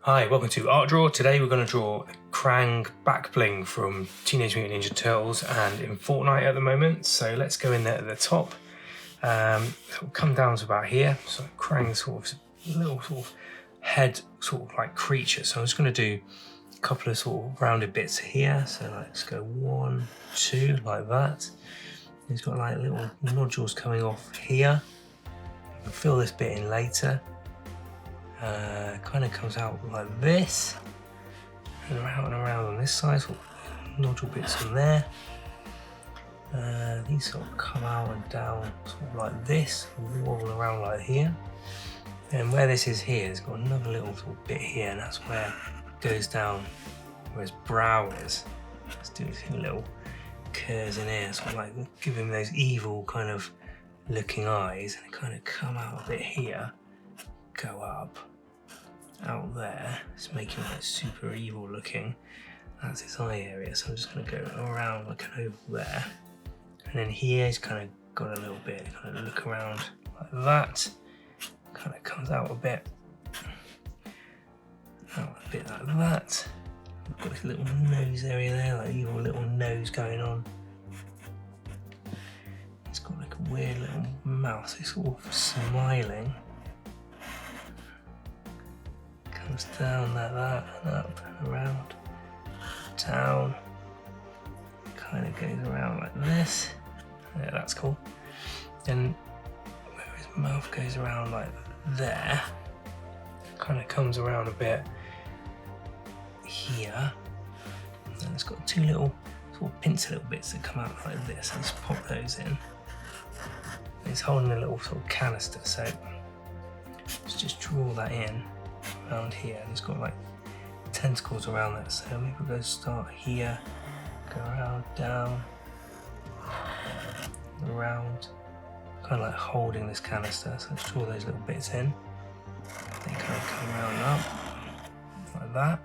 Hi, welcome to Art Draw. Today we're going to draw Krang Back Bling from Teenage Mutant Ninja Turtles and in Fortnite at the moment. So let's go in there at the top. It'll come down to about here. So Krang's sort of little sort of head sort of like creature. So I'm just going to do a couple of sort of rounded bits here. So let's go 1, 2 like that. He's got like little nodules coming off here. You can fill this bit in later. Kind of comes out like this, and around on this side, sort of nodule bits on there. These sort of come out and down sort of like this, and wobble around like here. And where this is here, it's got another little sort of bit here, and that's where it goes down where his brow is. Let's do these little curves in here, sort of like give him those evil kind of looking eyes, and it kind of come out a bit here. Go up, out there, it's making it like super evil looking. That's his eye area, so I'm just going to go around like an oval there. And then here he's kind of got a little bit, kind of look around like that. Kind of comes out a bit, out a bit like that. We've got this little nose area there, like evil little nose going on. It's got like a weird little mouth, it's sort of smiling. Comes down like that, and up and around, down, kind of goes around like this. Yeah, that's cool. Then where his mouth goes around like there, kind of comes around a bit here. And it's got two little sort of pincer little bits that come out like this. I'll just pop those in. And he's holding a little sort of canister, so let's just draw that in. Around here, and it's got like tentacles around that, so maybe we'll go start here, go around, down, around, kind of like holding this canister. So let's draw those little bits in. They kind of come around up like that.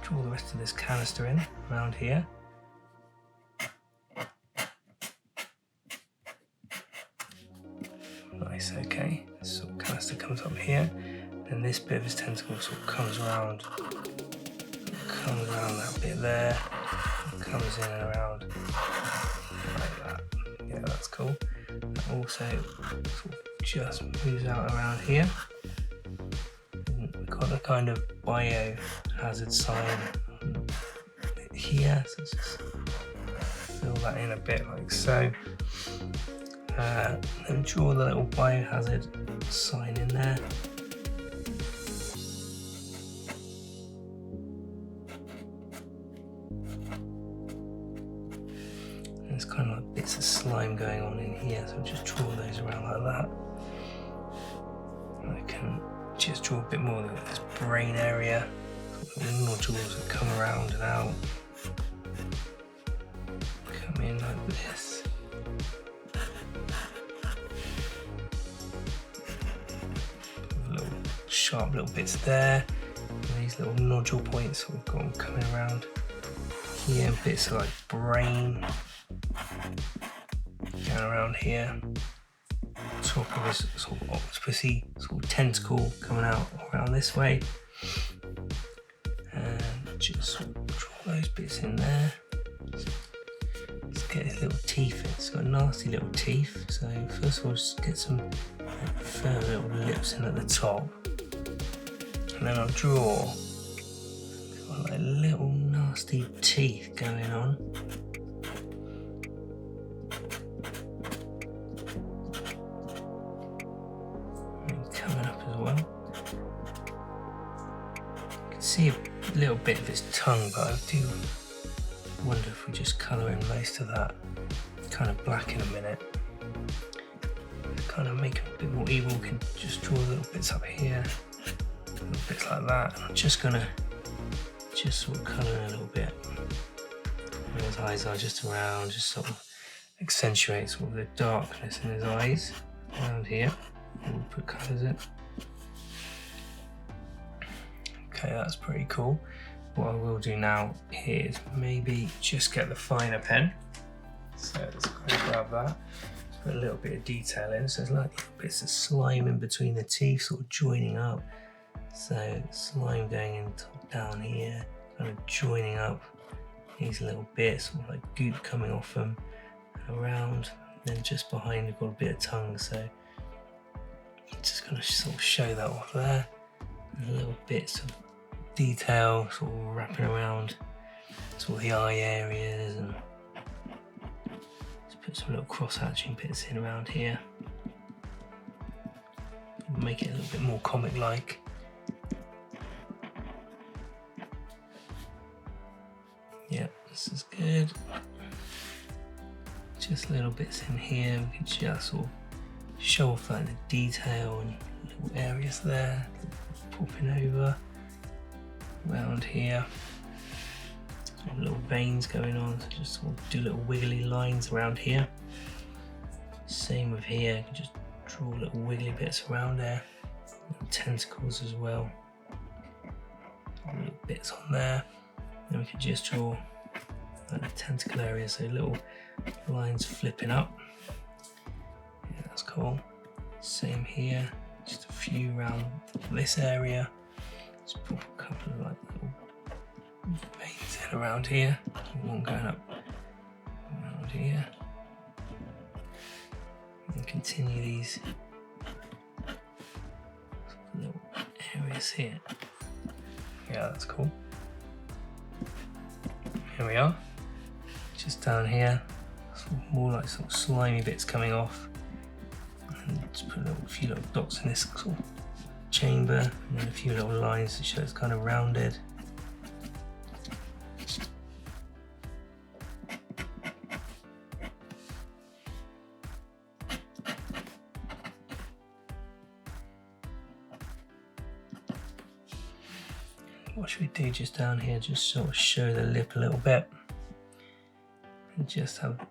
Draw the rest of this canister in around here. Nice, okay. This sort of canister comes up here, and this bit of his tentacle sort of comes around that bit there, comes in and around like that. Yeah, that's cool. And also sort of just moves out around here. And we've got a kind of biohazard sign here, so let's just fill that in a bit like so. Then draw the little biohazard sign in there. And there's kind of like bits of slime going on in here, so just draw those around like that. And I can just draw a bit more of this brain area. Little nodules that come around and out. Come in like this. Sharp little bits there, and these little nodule points we've got them coming around here, bits of like brain going around here, top of this sort of octopusy sort of tentacle coming out around this way, and just sort of draw those bits in there. Let's get his little teeth in. It's got nasty little teeth, so first of all just get some firm little lips in at the top. And then I'll draw like little nasty teeth going on. And coming up as well. You can see a little bit of his tongue, but I do wonder if we just colour in most of that kind of black in a minute. Kind of make him a bit more evil. We can just draw little bits up here. Little bits like that. I'm just gonna sort of colour in a little bit where his eyes are, just around, just sort of accentuate sort of the darkness in his eyes around here. And we'll put colours in. Okay, that's pretty cool. What I will do now is maybe just get the finer pen. So let's go grab that. Just put a little bit of detail in. So there's like bits of slime in between the teeth, sort of joining up. So slime going in top down here, kind of joining up these little bits, sort of like goop coming off them and around. And then just behind we've got a bit of tongue, so just going to sort of show that off there. And little bits of detail sort of wrapping around sort of the eye areas, and just put some little cross hatching bits in around here. Make it a little bit more comic like. Yeah, this is good. Just little bits in here, we can just sort of show off like the detail and little areas there, popping over around here. Some little veins going on, so just sort of do little wiggly lines around here. Same with here, you can just draw little wiggly bits around there. And tentacles as well. Little bits on there. Then we can just draw like the tentacle area, so little lines flipping up. Yeah, that's cool. Same here, just a few around this area. Just put a couple of like little veins in around here. One going up around here. And continue these little areas here. Yeah, that's cool. Here we are. Just down here, sort of more like sort of slimy bits coming off. And just put a few little dots in this sort of chamber, and then a few little lines to show it's kind of rounded. What should we do just down here? Just sort of show the lip a little bit. And just have a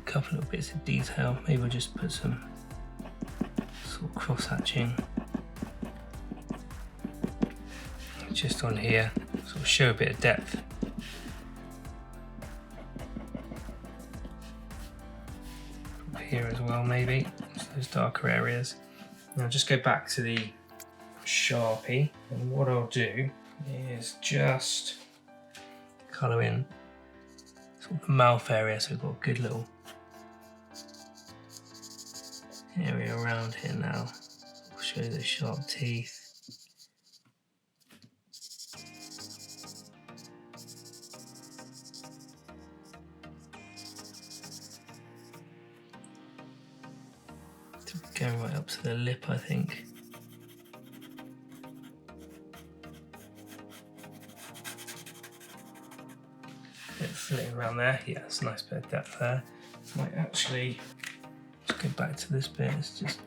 couple of bits of detail. Maybe we'll just put some sort of cross hatching just on here, sort of show a bit of depth. Here as well, maybe, so those darker areas. Now just go back to the Sharpie, and what I'll do is just colour in sort of the mouth area, so we've got a good little area around here now. I'll show you the sharp teeth. Going right up to the lip, I think. Bit of filling around there. Yeah, it's a nice bit of depth there. Might actually just go back to this bit. It's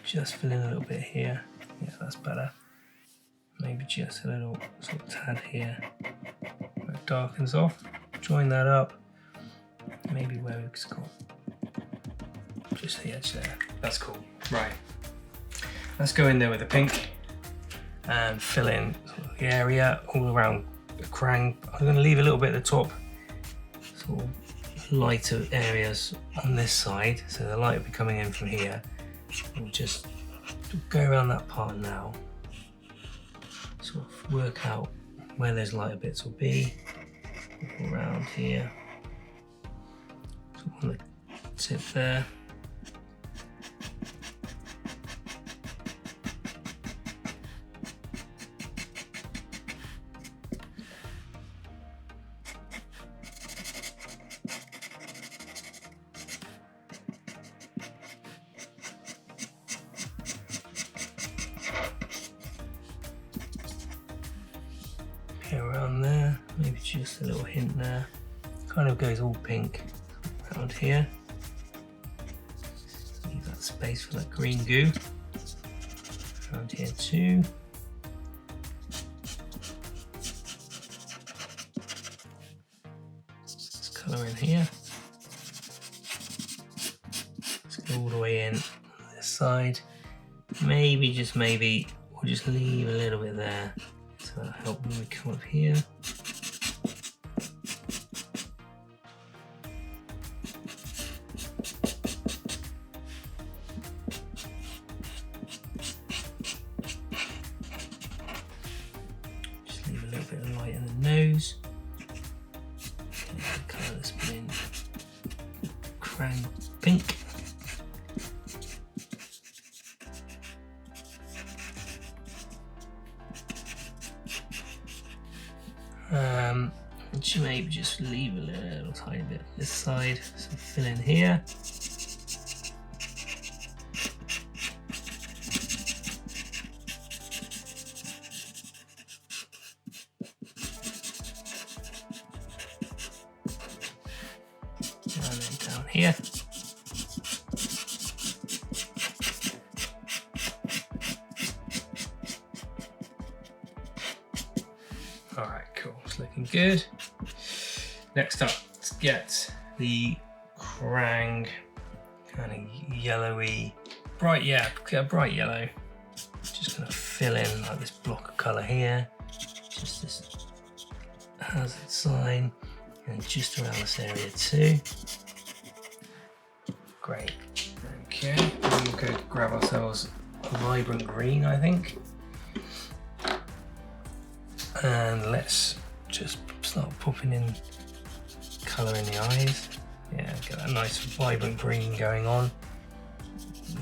just fill in a little bit here. Yeah, that's better. Maybe just a little sort of tad here where it darkens off. Join that up. Maybe where we've got just the edge there. That's cool. Right. Let's go in there with the pink and fill in sort of the area all around the Krang. I'm going to leave a little bit at the top, sort of lighter areas on this side, so the light will be coming in from here. We'll just go around that part now, sort of work out where those lighter bits will be around here, sort of on the tip there. Around there, maybe just a little hint there. Kind of goes all pink around here. Leave that space for that green goo. Around here too. Let's colour in here. Let's go all the way in on this side. Maybe, just maybe, we'll just leave a little bit there. So that'll help when we come up here. a bit of light in the nose. The colour that's been Krang pink. And maybe just leave a little tiny bit on this side, so fill in here. And then down here. Alright, cool, it's looking good. Next up, let's get the Krang kind of yellowy, bright yellow. Just gonna fill in like this block of colour here, just this hazard sign, and just around this area too. Great. Okay, then we'll go grab ourselves a vibrant green, I think. And let's just start popping in colour in the eyes. Yeah, get that nice vibrant green going on.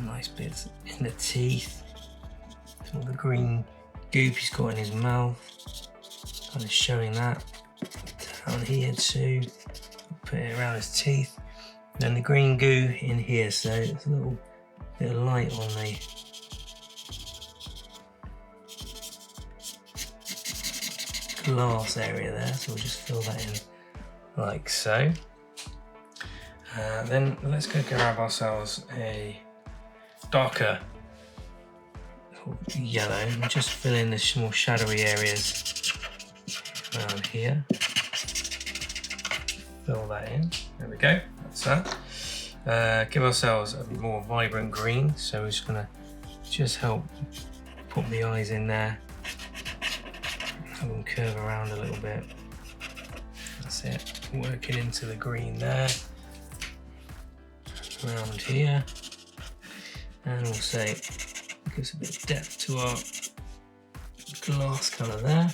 Nice bits in the teeth. All the green goop he's got in his mouth. Kind of showing that. Down here too. Put it around his teeth. Then the green goo in here, so it's a little bit of light on the glass area there, so we'll just fill that in like so. Then let's go grab ourselves a darker yellow and just fill in the more shadowy areas around here. Fill that in. There we go. That's that. Give ourselves a more vibrant green, so we're just gonna help put the eyes in there. Have them curve around a little bit. That's it. Working into the green there. Around here. And also gives a bit of depth to our glass colour there.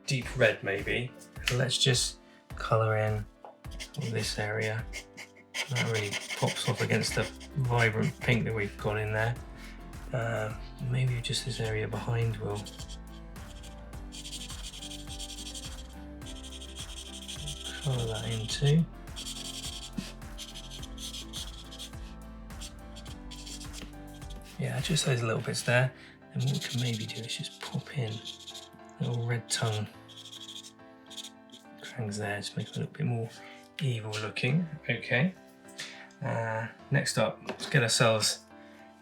Deep red maybe. Let's just colour in this area. That really pops off against the vibrant pink that we've got in there. Maybe just this area behind will colour that in too. Yeah, just those little bits there. And what we can maybe do is just pop in a little red tongue Krangs there, just make it a little bit more evil looking. Okay. Next up, let's get ourselves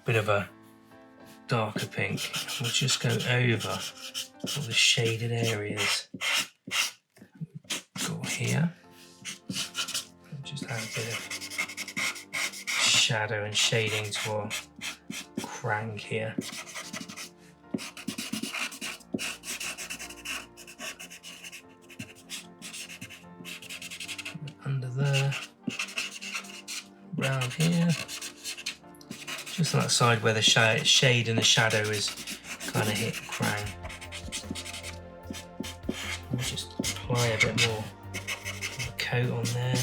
a bit of a darker pink. We'll just go over all the shaded areas got here. Just add a bit of shadow and shading to our Krang here. Under there, around here, just on that side where the shade and the shadow is kind of hit Krang. We'll just apply a bit more of a coat on there.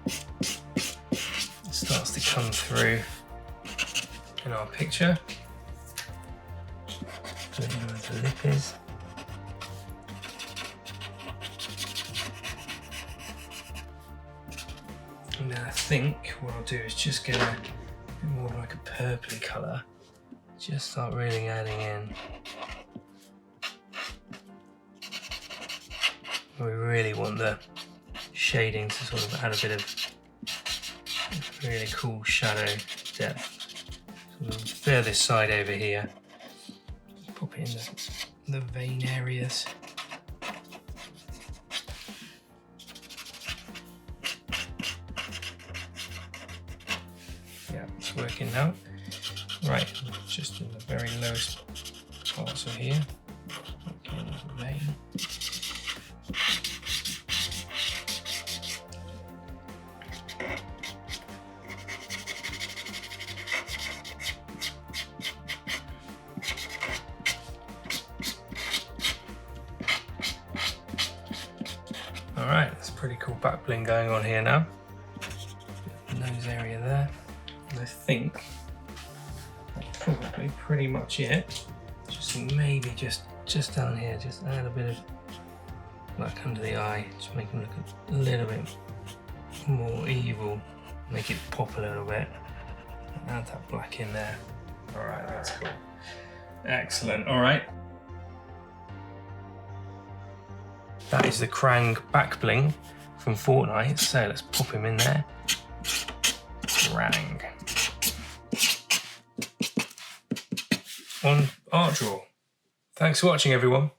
It starts to come through in our picture. Put it in where the lip is. And then I think what I'll do is just get a bit more like a purpley colour. Just start really adding in. We really want the shading to sort of add a bit of really cool shadow depth. So the furthest side over here, pop it in the vein areas. Yeah, it's working now. Right, just in the very lowest parts of here. Okay, the vein. pretty cool back bling going on here now. Nose area there. And I think that's probably pretty much it. Just maybe just down here, just add a bit of black under the eye, just make him look a little bit more evil, make it pop a little bit. Add that black in there. All right, that's cool. Excellent, all right. That is the Krang Back Bling from Fortnite, so let's pop him in there. Krang. On art draw. Thanks for watching, everyone.